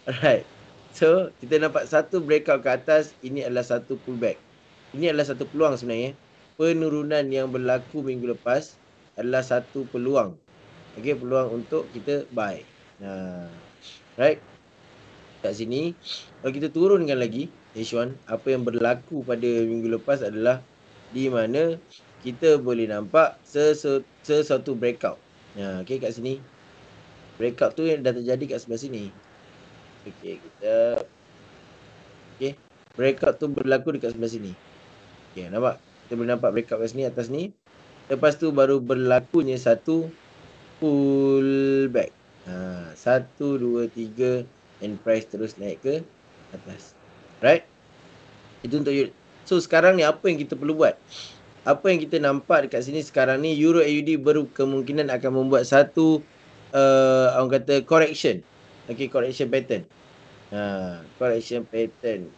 Alright. So, kita nampak satu breakout ke atas. Ini adalah satu pullback. Ini adalah satu peluang sebenarnya. Penurunan yang berlaku minggu lepas adalah satu peluang. Okay, peluang untuk kita buy. Right. Kat sini, kalau kita turunkan lagi H1, apa yang berlaku pada minggu lepas adalah di mana kita boleh nampak sesuatu breakout. Okay, kat sini. Breakout tu yang dah terjadi kat sebelah sini. Okay, okay, breakout tu berlaku dekat sebelah sini. Okay, nampak? Kita boleh nampak breakout kat sini, atas ni. Lepas tu baru berlakunya satu pullback. 1, 2, 3 and price terus naik ke atas. Right? Itu untuk so sekarang ni apa yang kita perlu buat? Apa yang kita nampak dekat sini sekarang ni, Euro AUD berkemungkinan akan membuat satu orang kata correction. Okay, correction pattern. Correction pattern.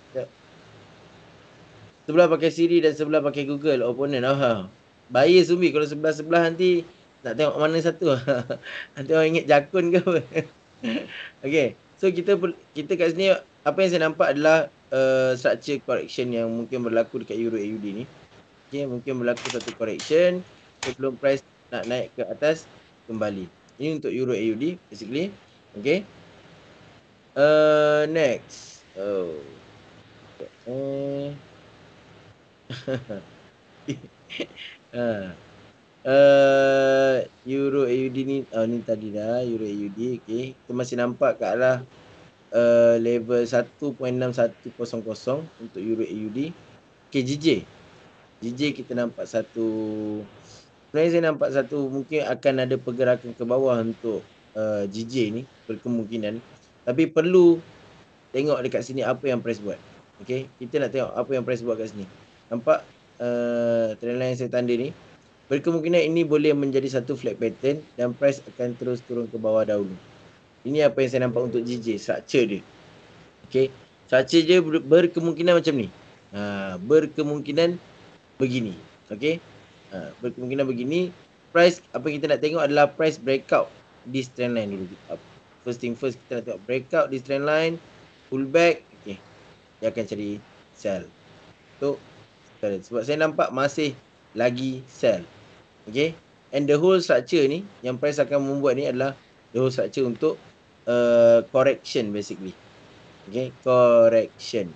Sebelah pakai Siri dan sebelah pakai Google opponent. Bahaya Zumbi kalau sebelah-sebelah nanti nak tengok mana satu. Nanti orang ingat jakun ke apa. Okay, so kita kat sini apa yang saya nampak adalah structure correction yang mungkin berlaku dekat Euro AUD ni. Okay, mungkin berlaku satu correction sebelum price nak naik ke atas kembali. Ini untuk Euro AUD basically. Okay. Next. Euro AUD ni ni tadi dah Euro AUD. Okay, kita masih nampak ke arah level 1.6100 untuk Euro AUD. Okay, GJ kita nampak satu, sebenarnya saya nampak satu mungkin akan ada pergerakan ke bawah untuk GJ ni berkemungkinan, tapi perlu tengok dekat sini apa yang price buat. Okay, kita nak tengok apa yang price buat kat sini. Nampak trendline yang saya tanda ni, berkemungkinan ini boleh menjadi satu flat pattern dan price akan terus turun ke bawah dahulu. Ini apa yang saya nampak untuk GJ, structure dia. Okay, structure dia berkemungkinan macam ni. Berkemungkinan begini. Okay, berkemungkinan begini. Price, apa yang kita nak tengok adalah price breakout di trend line dulu. First thing first, kita nak tengok breakout di trend line, pullback. Okay, dia akan cari sell. So, sebab saya nampak masih lagi sell. Okay, and the whole structure ni yang price akan membuat ni adalah the whole structure untuk correction basically. Okay, correction.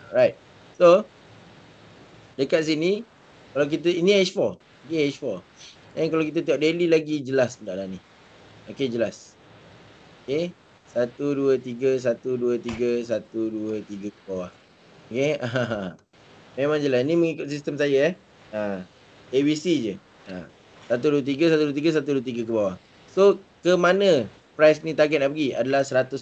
Right. So, dekat sini, kalau kita, ini H4. Okay, H4. Dan kalau kita tengok daily lagi jelas pula lah ni. Okay, jelas. Okay, 1, 2, 3, 1, 2, 3, 1, 2, 3 ke bawah. Okay, memang jelas. Ni mengikut sistem saya ABC je. 1, 2, 3, 1, 2, 3, 1, 2, 3 ke bawah. So, ke mana price ni target nak pergi? Adalah 160.0.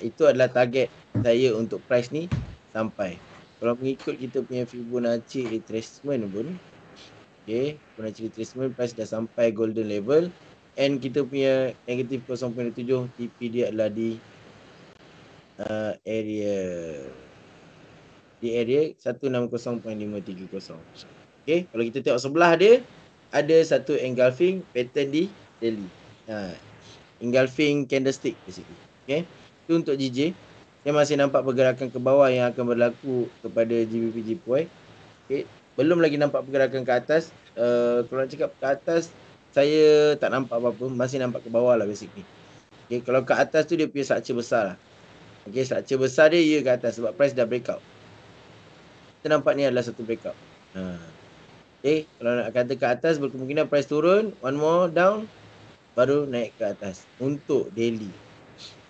Itu adalah target saya untuk price ni sampai. Kalau mengikut kita punya Fibonacci retracement pun, okay, Fibonacci retracement price dah sampai golden level, and kita punya negatif 0.7 TP dia adalah di area 160.530. Okay, kalau kita tengok sebelah dia ada satu engulfing pattern di daily. Engulfing candlestick basically. Okay, itu untuk GJ. Saya masih nampak pergerakan ke bawah yang akan berlaku kepada GBP JPY. Okay, belum lagi nampak pergerakan ke atas. Kalau nak cakap ke atas, saya tak nampak apa-apa. Masih nampak ke bawah lah basically. Okay, kalau ke atas tu dia punya structure besar lah. Okay, structure besar dia ke atas sebab price dah breakout. Kita nampak ni adalah satu breakout. Okay, kalau nak kata ke atas, berkemungkinan price turun, one more down, baru naik ke atas untuk daily.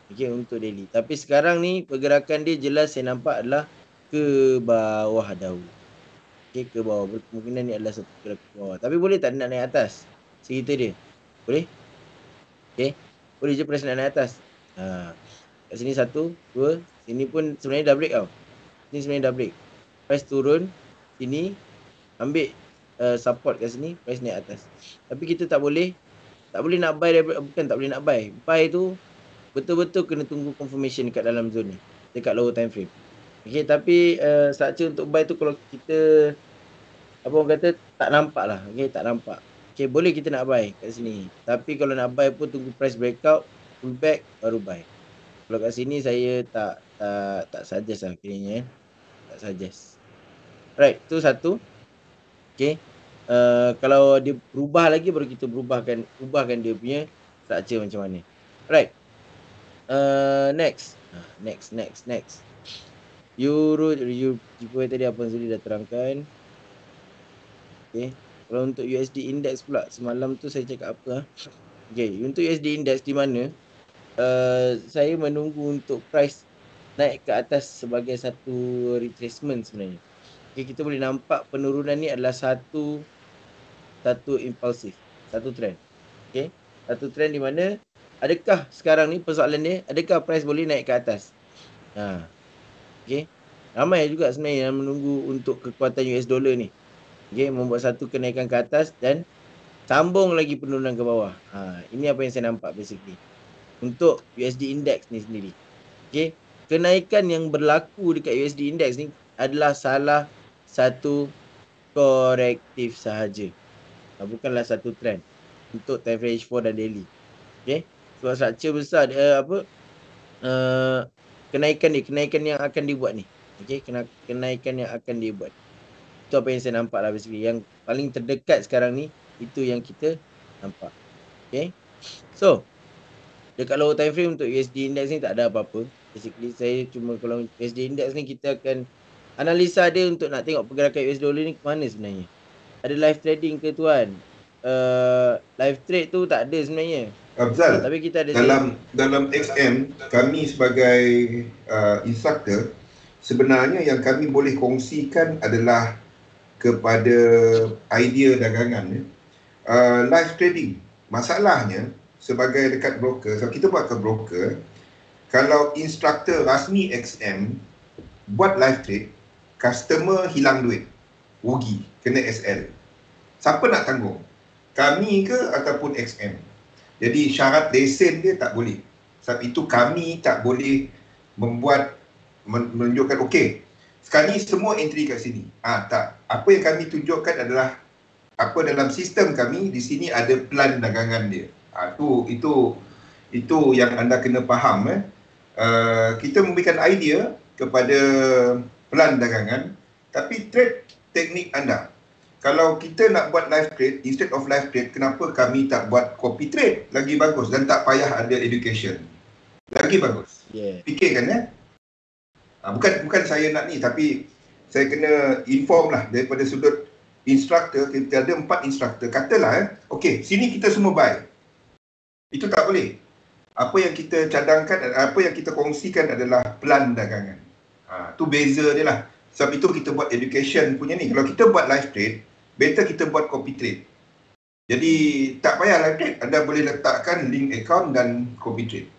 Okay, untuk daily. Tapi sekarang ni pergerakan dia jelas saya nampak adalah ke bawah dahulu. Okay, ke bawah. Berkemungkinan ni adalah satu pergerakan ke bawah. Tapi boleh tak nak naik atas? Cerita dia. Boleh? Okay, boleh je price nak naik atas. Kat sini 1, 2. Sini pun sebenarnya dah break tau. Sini sebenarnya dah break. Price turun. Sini ambil support kat sini. Price naik atas. Tapi kita tak boleh nak buy. Bukan tak boleh nak buy. Buy tu betul-betul kena tunggu confirmation dekat dalam zone ni. Dekat lower time frame. Okay, tapi structure untuk buy tu kalau kita apa orang kata tak nampak lah. Okay, tak nampak. Okay, boleh kita nak buy kat sini. Tapi kalau nak buy pun tunggu price breakout, pullback baru buy. Kalau kat sini saya tak suggest lah kiranya. Tak suggest. Right, tu satu. Okay. Kalau dia berubah lagi baru kita ubahkan dia punya structure macam mana. Right. Next. Euro tadi Abang Zuli dah terangkan. Okay. Kalau untuk USD index pula semalam tu saya cakap apa? Okay, untuk USD index di mana saya menunggu untuk price naik ke atas sebagai satu retracement sebenarnya. Okay, kita boleh nampak penurunan ni adalah satu impulsif, satu trend. Okay, satu trend di mana adakah sekarang ni persoalan dia, adakah price boleh naik ke atas? Okay, ramai juga sebenarnya yang menunggu untuk kekuatan US dollar ni. Okay, membuat satu kenaikan ke atas dan sambung lagi penurunan ke bawah. Ini apa yang saya nampak basically untuk USD index ni sendiri. Okay, kenaikan yang berlaku dekat USD index ni adalah salah satu korektif sahaja. Bukanlah satu trend untuk time frame H4 dan daily. Okay, sebab structure besar kenaikan yang akan dibuat ni. Okay, kenaikan yang akan dibuat. Itu apa yang saya nampak lah basically. Yang paling terdekat sekarang ni, itu yang kita nampak. Okay, so dekat lower time frame untuk USD index ni tak ada apa-apa. Basically saya cuma kalau USD index ni kita akan analisa dia untuk nak tengok pergerakan US dollar ni ke mana sebenarnya. Ada live trading ke tuan? live trade tu tak ada sebenarnya. Afzal, Tapi kita ada dalam XM, kami sebagai instructor, sebenarnya yang kami boleh kongsikan adalah kepada idea dagangan. Live trading, masalahnya sebagai dekat broker, kalau kita buat ke broker, kalau instructor rasmi XM buat live trade, customer hilang duit, rugi, kena SL. Siapa nak tanggung? Kami ke ataupun XM? Jadi syarat lesen dia tak boleh. Sebab itu kami tak boleh menunjukkan okey, sekali semua entry kat sini. Tak. Apa yang kami tunjukkan adalah apa dalam sistem kami di sini ada plan dagangan dia. Itu yang anda kena faham. Kita memberikan idea kepada plan dagangan, tapi trade teknik anda. Kalau kita nak buat live trade, instead of live trade, kenapa kami tak buat copy trade? Lagi bagus dan tak payah ada education. Lagi bagus. Fikirkan bukan saya nak ni, tapi saya kena inform lah daripada sudut instructor. Kita ada 4 instructor. Katalah okey, sini kita semua buy. Itu tak boleh. Apa yang kita cadangkan, apa yang kita kongsikan adalah plan dagangan. Tu beza dia lah. Sebab itu kita buat education punya ni. Kalau kita buat live trade, better kita buat copy trade. Jadi tak payah live trade, anda boleh letakkan link account dan copy trade.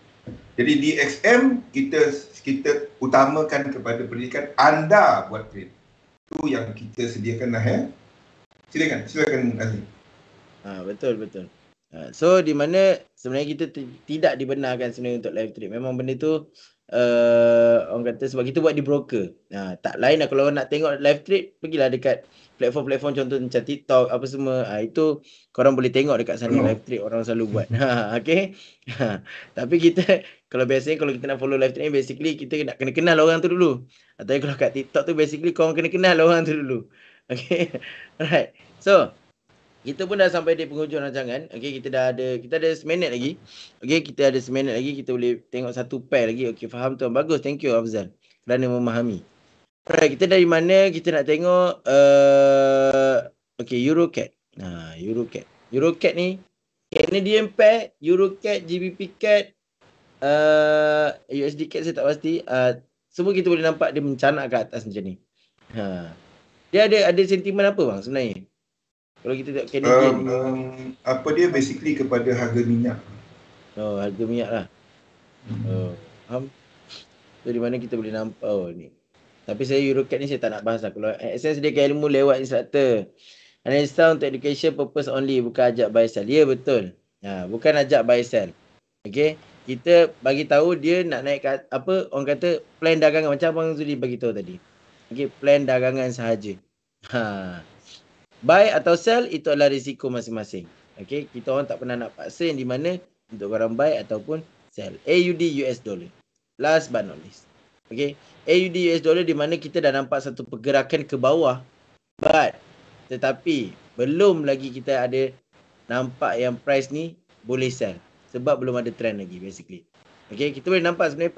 Jadi di XM kita utamakan kepada pendidikan anda buat trade. Itu yang kita sediakan lah. Silakan Azli. Betul. So di mana sebenarnya kita tidak dibenarkan sebenarnya untuk live trade. Memang benda tu orang kata sebab kita buat di broker. Tak lain lah, kalau nak tengok live trade, pergilah dekat platform-platform contoh macam TikTok apa semua. Itu korang boleh tengok dekat sana live trade orang selalu buat. Okay. Tapi kita kalau biasanya kalau kita nak follow live trade, basically kita nak kena kenal orang tu dulu. Atau kalau kat TikTok tu basically korang kena kenal orang tu dulu. Okay. Alright. So kita pun dah sampai di penghujung rancangan. Okey, kita ada 1 minit lagi. Okey, kita ada 1 minit lagi, kita boleh tengok satu pair lagi. Okey, faham tuan. Bagus, thank you Afzal kerana memahami. Alright, kita dari mana kita nak tengok okey, Eurocat. Eurocat ni Canadian pair, Eurocat, GBP cat, USD cat saya tak pasti. Semua kita boleh nampak dia mencanak ke atas macam ni. Dia ada sentimen apa bang sebenarnya? Kalau kita tengok Canadian apa dia basically kepada harga minyak. Harga minyak lah. Faham? So di mana kita boleh nampak ni. Tapi saya Eurocat ni saya tak nak bahas lah. Kalau access sediakan ilmu lewat instructor. Analisa untuk education purpose only, bukan ajak buy sell. Ya betul. Bukan ajak buy sell. Okay. Kita bagi tahu dia nak naik apa orang kata plan dagangan macam Abang Zuli bagi tahu tadi. Okay, plan dagangan sahaja. Buy atau sell itu adalah risiko masing-masing. Okay, kita orang tak pernah nak paksa yang di mana untuk korang buy ataupun sell. AUD US dollar. Last but not least. Okay, AUD US dollar di mana kita dah nampak satu pergerakan ke bawah. Tetapi belum lagi kita ada nampak yang price ni boleh sell. Sebab belum ada trend lagi basically. Okay, kita boleh nampak sebenarnya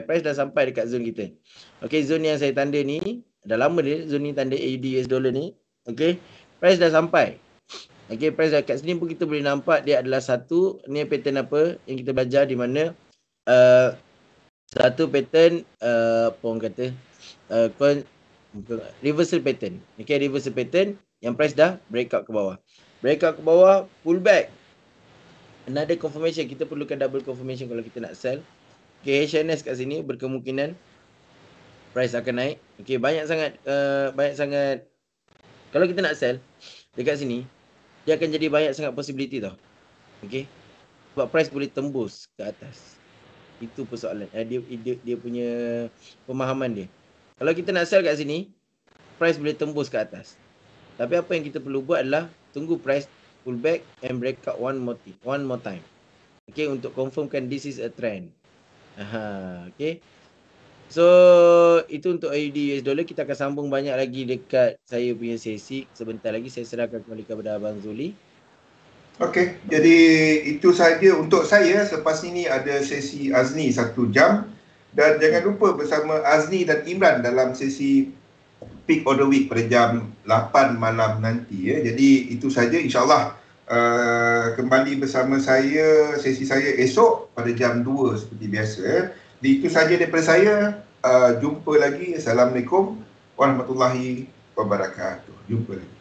price dah sampai dekat zone kita. Okay, zone yang saya tanda ni, dah lama dia zone ni tanda AUD US dollar ni. Okay, price dah sampai. Okay, price dah kat sini pun kita boleh nampak dia adalah satu, ni pattern apa yang kita belajar di mana satu pattern apa orang kata reversal pattern. Okay, reversal pattern yang price dah breakout ke bawah. Breakout ke bawah, pull back. Another confirmation, kita perlukan double confirmation kalau kita nak sell. Okay, HNS kat sini berkemungkinan price akan naik. Okay, banyak sangat kalau kita nak sell dekat sini, dia akan jadi banyak sangat possibility tau. Okay. Sebab price boleh tembus ke atas. Itu persoalan. Dia punya pemahaman dia. Kalau kita nak sell kat sini, price boleh tembus ke atas. Tapi apa yang kita perlu buat adalah tunggu price pull back and break out one more time. Okay, untuk confirmkan this is a trend. Okay. So itu untuk AUD US dollar. Kita akan sambung banyak lagi dekat saya punya sesi. Sebentar lagi saya serahkan kembali kepada Abang Zuli. Okey, jadi itu saja untuk saya. Selepas ini ada sesi Azni 1 jam. Dan jangan lupa bersama Azni dan Imran dalam sesi Peak of the Week pada jam 8 malam nanti. Jadi itu saja, insyaAllah kembali bersama saya, sesi saya esok pada jam 2 seperti biasa. Itu saja daripada saya. Jumpa lagi. Assalamualaikum warahmatullahi wabarakatuh. Jumpa lagi.